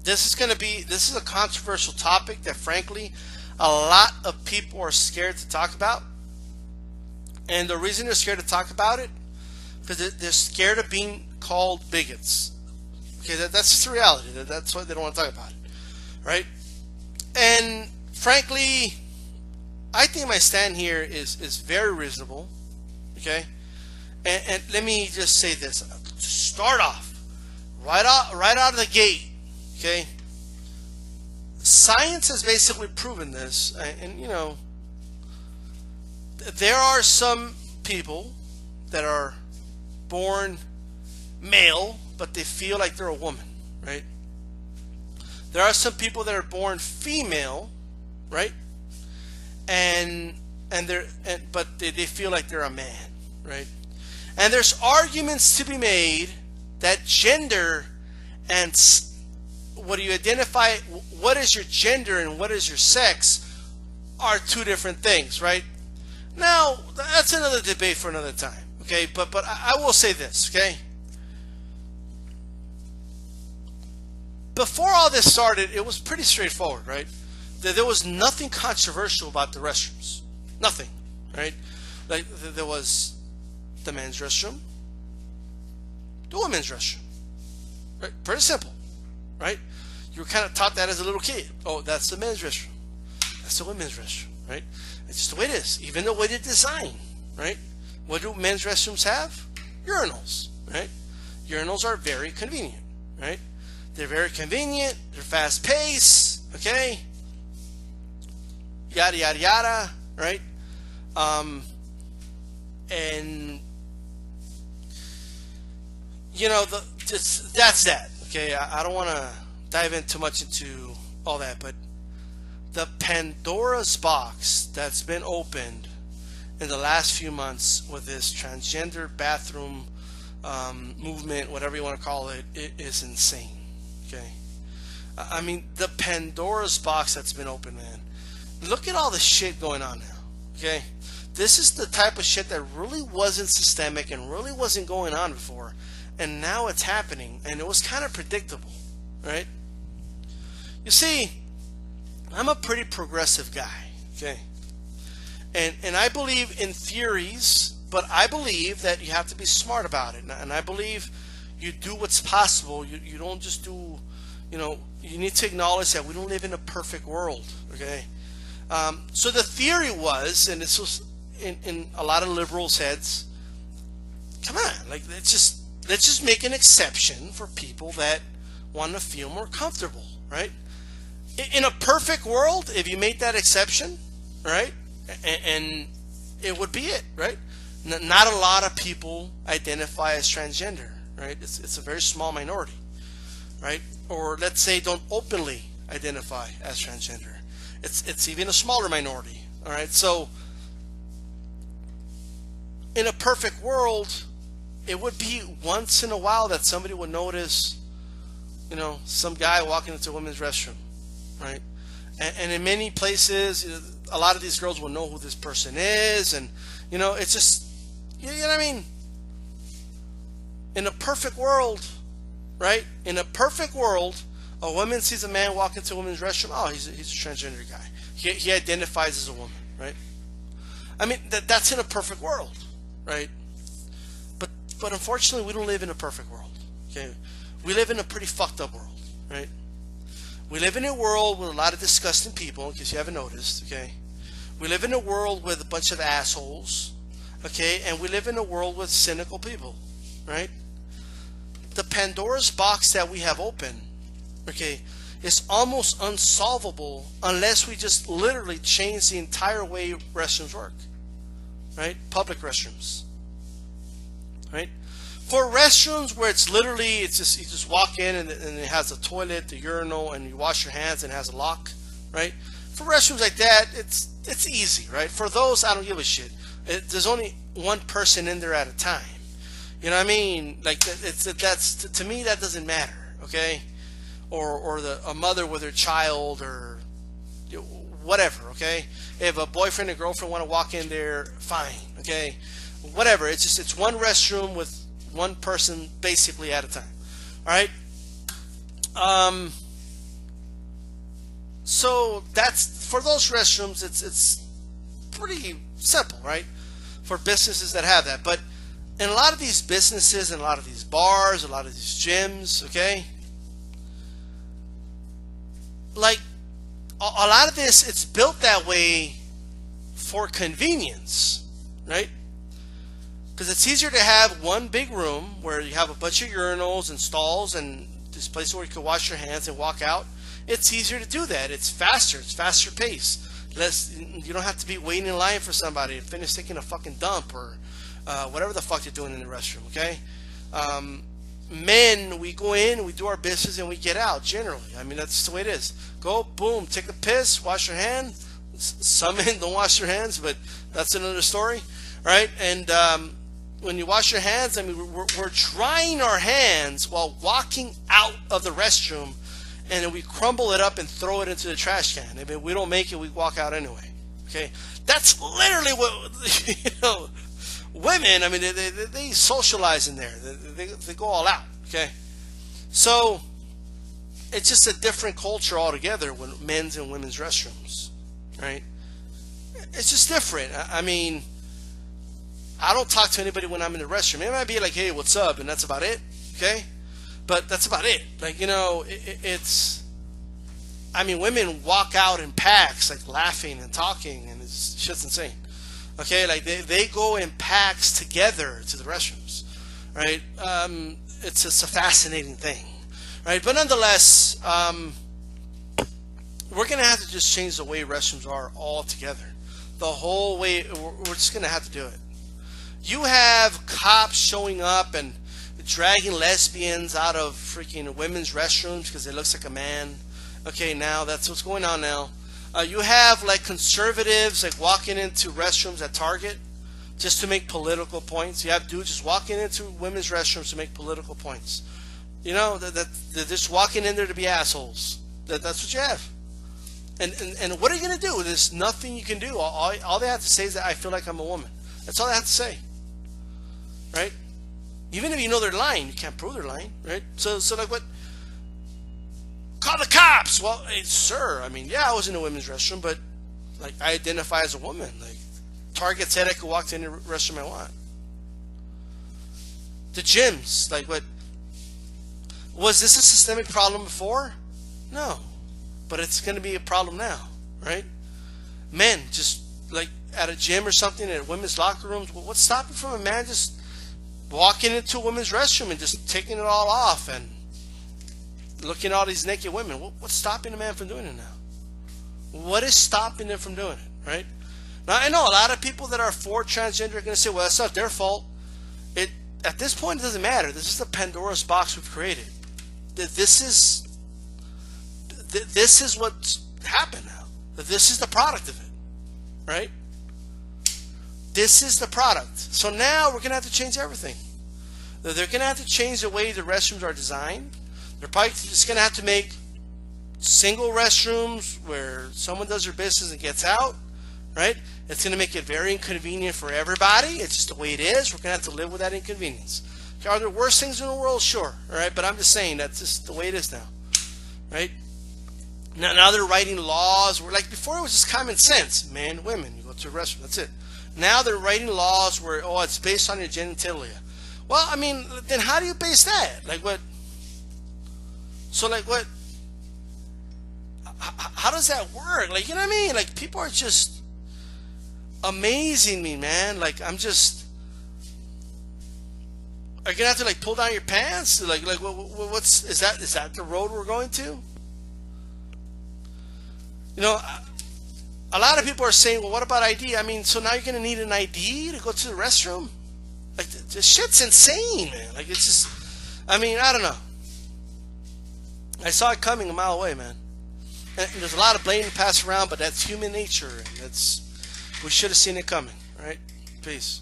this is a controversial topic that frankly a lot of people are scared to talk about. And the reason they're scared to talk about it, because they're scared of being called bigots. Okay, that's just the reality. That's why they don't want to talk about it, right? And frankly, I think my stand here is very reasonable. Okay, and let me just say this to start off, right out of the gate. Okay, science has basically proven this, and you know, there are some people that are born male, but they feel like they're a woman, right? There are some people that are born female, right? But they feel like they're a man, right? And there's arguments to be made that gender and what do you identify, what is your gender and what is your sex, are two different things, right? Now, that's another debate for another time, okay? But I will say this, okay? Before all this started, it was pretty straightforward, right? There was nothing controversial about the restrooms. Nothing, right? Like, there was the men's restroom, the women's restroom, right? Pretty simple, right? You were kind of taught that as a little kid. Oh, that's the men's restroom. That's the women's restroom, right? It's just the way it is. Even the way they design, right? What do men's restrooms have? Urinals, right? Urinals are very convenient, right? They're very convenient. They're fast paced, okay? Yada, yada, yada, right? And, you know, that's that, okay? I don't want to dive in too much into all that, but the Pandora's box that's been opened in the last few months with this transgender bathroom movement, whatever you want to call it, it is insane. Okay, I mean, the Pandora's box that's been opened, man. Look at all the shit going on now. Okay, this is the type of shit that really wasn't systemic and really wasn't going on before, and now it's happening, and it was kind of predictable, right? You see, I'm a pretty progressive guy, okay? And I believe in theories, but I believe that you have to be smart about it. And I believe you do what's possible. You don't just do, you know, you need to acknowledge that we don't live in a perfect world, okay? So the theory was, and this was in a lot of liberals' heads, come on, like let's just make an exception for people that want to feel more comfortable, right? In a perfect world, if you made that exception, right, and it would be it, right? Not a lot of people identify as transgender, right? It's a very small minority, right? Or let's say don't openly identify as transgender. It's even a smaller minority, all right? So in a perfect world, it would be once in a while that somebody would notice, you know, some guy walking into a women's restroom, right? And in many places, a lot of these girls will know who this person is, and you know, it's just, you know what I mean? In a perfect world, right? In a perfect world, a woman sees a man walk into a women's restroom. Oh, he's a transgender guy. He identifies as a woman, right? I mean, that's in a perfect world, right? But unfortunately, we don't live in a perfect world. Okay, we live in a pretty fucked up world, right? We live in a world with a lot of disgusting people, in case you haven't noticed, okay? We live in a world with a bunch of assholes, okay? And we live in a world with cynical people, right? The Pandora's box that we have open, okay, is almost unsolvable unless we just literally change the entire way restrooms work, right? Public restrooms, right? For restrooms where it's literally, it's just, you just walk in and it has a toilet, the urinal, and you wash your hands and it has a lock, right? For restrooms like that, it's easy, right? For those, I don't give a shit. There's only one person in there at a time. You know what I mean? Like that's to me that doesn't matter, okay? Or a mother with her child or whatever, okay? If a boyfriend and girlfriend want to walk in there, fine, okay? Whatever. It's one restroom with one person basically at a time. All right. So that's for those restrooms. It's pretty simple, right? For businesses that have that, but in a lot of these businesses and a lot of these bars, a lot of these gyms, okay, like a lot of this, it's built that way for convenience, right? Because it's easier to have one big room where you have a bunch of urinals and stalls and this place where you can wash your hands and walk out. It's easier to do that. It's faster paced. You don't have to be waiting in line for somebody to finish taking a fucking dump or whatever the fuck you're doing in the restroom, okay? Men, we go in, we do our business, and we get out, generally. I mean, that's the way it is. Go, boom, take a piss, wash your hand. Some men don't wash their hands, but that's another story, right? And when you wash your hands, I mean, we're drying our hands while walking out of the restroom, and then we crumble it up and throw it into the trash can. I mean, we don't make it, we walk out anyway, okay? That's literally what, you know, women, I mean, they socialize in there. They go all out, okay? So it's just a different culture altogether when men's and women's restrooms, right? It's just different. I mean, I don't talk to anybody when I'm in the restroom. It might be like, hey, what's up? And that's about it, okay? But that's about it. Like, you know, it's, I mean, women walk out in packs, like laughing and talking, and it's shit's insane. Okay, like they go in packs together to the restrooms, right? It's just a fascinating thing, right? But nonetheless, we're going to have to just change the way restrooms are altogether. The whole way, we're just going to have to do it. You have cops showing up and dragging lesbians out of freaking women's restrooms because it looks like a man. Okay, now that's what's going on now. You have like conservatives like walking into restrooms at Target just to make political points. You have dudes just walking into women's restrooms to make political points. You know, they're just walking in there to be assholes. That's what you have. And what are you going to do? There's nothing you can do. All they have to say is that I feel like I'm a woman. That's all they have to say. Right? Even if you know they're lying, you can't prove they're lying. Right? So like what? Call the cops. Well, hey, sir, I mean, yeah, I was in a women's restroom, but like I identify as a woman. Like Target said I could walk to any restroom I want. The gyms, like what? Was this a systemic problem before? No, but it's going to be a problem now, right? Men just like at a gym or something at women's locker rooms. What's stopping from a man just walking into a women's restroom and just taking it all off and looking at all these naked women? What's stopping a man from doing it now? What is stopping them from doing it, right? Now, I know a lot of people that are for transgender are going to say, well, that's not their fault. At this point, it doesn't matter. This is the Pandora's box we've created. This is what's happened now. This is the product of it, right? This is the product. So now we're going to have to change everything. They're going to have to change the way the restrooms are designed. They're probably just going to have to make single restrooms where someone does their business and gets out, right? It's going to make it very inconvenient for everybody. It's just the way it is. We're going to have to live with that inconvenience. Are there worse things in the world? Sure, all right? But I'm just saying that's just the way it is now, right? Now they're writing laws. Where, like before, it was just common sense. Men, women, you go to a restroom, that's it. Now they're writing laws where, oh, it's based on your genitalia. Well, I mean, then how do you base that? Like what? So like what? How does that work? Like, you know what I mean? Like people are just amazing me, man. Like I'm just. Are you gonna have to like pull down your pants? Like what's is that the road we're going to? You know, a lot of people are saying, well, what about ID? I mean, so now you're gonna need an ID to go to the restroom? Like this shit's insane, man. Like it's just, I mean, I don't know. I saw it coming a mile away, man. And there's a lot of blame to pass around, but that's human nature. And we should have seen it coming, right? Peace.